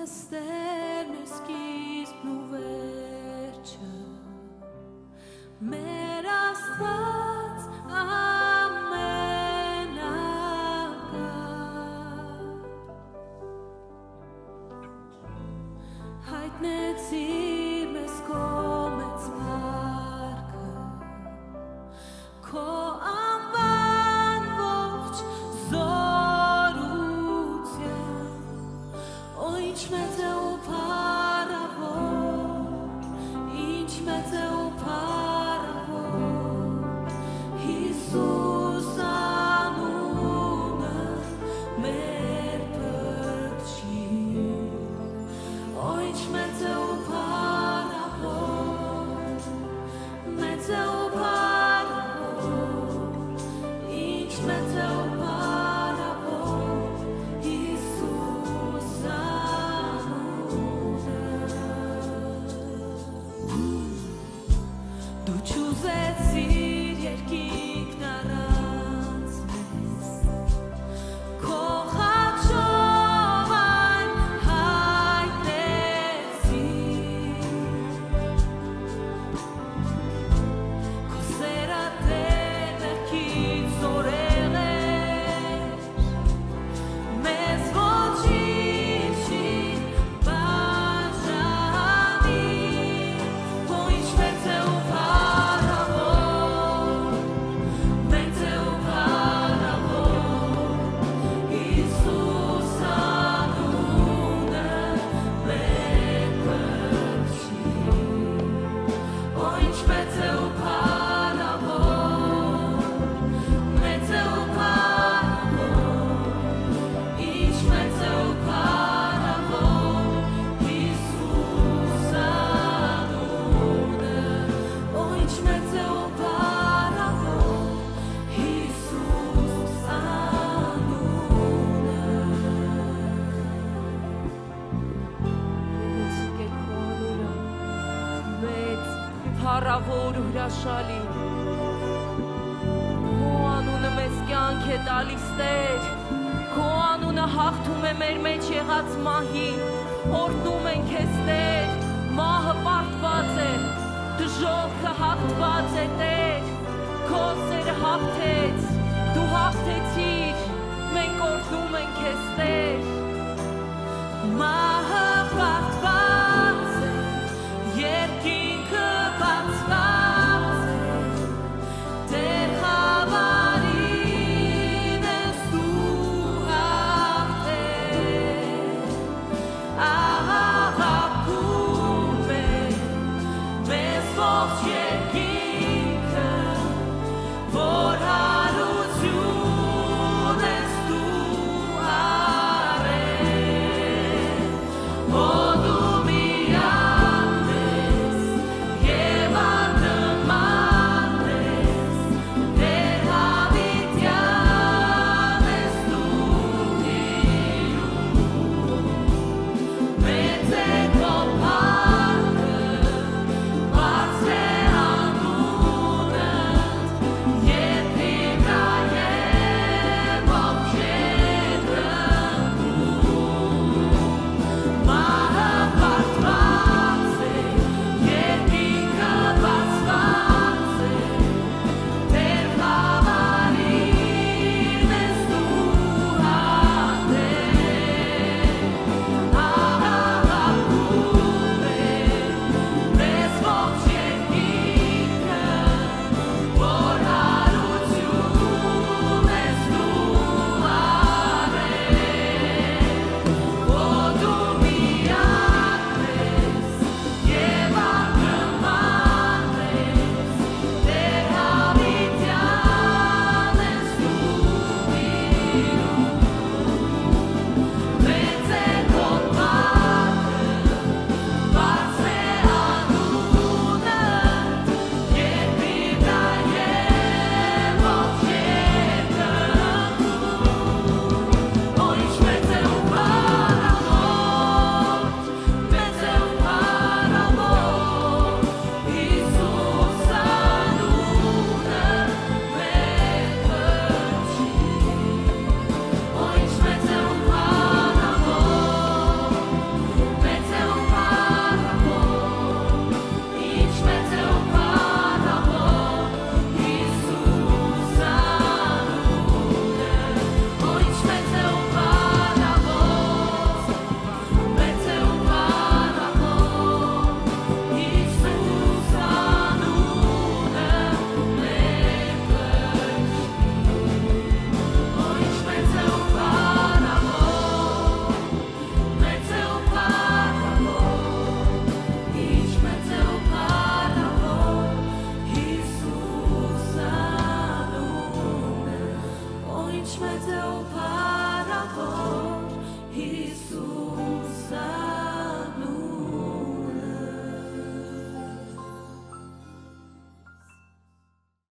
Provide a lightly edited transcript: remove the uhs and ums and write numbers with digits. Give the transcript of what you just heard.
Նստերն ես սկիզբն ու վերջը մեր Աստված ամենակար հայտնեցիր մեզ քո մեծ փառքը քո անվան ողջ զորությամբ օ ինչ մեծ է ու փառավոր ինչ մեծ է ու փառավոր Հիսուս անունը մեր փրկչին օ ինչ մեծ է ու փառավոր մեծ է ու փառավոր ինչ մեծ է ու փառավոր Հիսուս Դու չուզեցիր երկինքն առանց մեզ Քո խաչով այն հայտնեցիր Քո սերը տեղերքից զորել էր Մեզ ոչինչ չի բաժանի Քո ինչ մեծ է ու փառավոր մեծ է ու փառավոր Հիսուս անունը մեր փրկչին Օ ինչ մեծ է ու փառավոր մեծ է ու փառավոր ինչ մեծ է ու փառավոր Հիսուս անունը Օ ինչ մեծ է ու փառավոր Հիսուս անունը Մեծ փառավոր ու հրաշալի Քո անունը մեզ կյանք է տալիս Տեր Քո անունը հաղթում է մեր մեջ եղած մահին Օրհնում ենք քեզ Տեր Մահը պարտված է Դժոխքը հաղթված է Տեր Քո սերը հաղթեց Դու հաղթեցիր Մենք օրհնում ենք քեզ Տեր Մահը պարտված է Երկինքը բացված է Տեր խավարին ես դու հաղթել Աղաղակում է մեզ ողջ երկինքը Որ հարություն ես դու մեծ է ու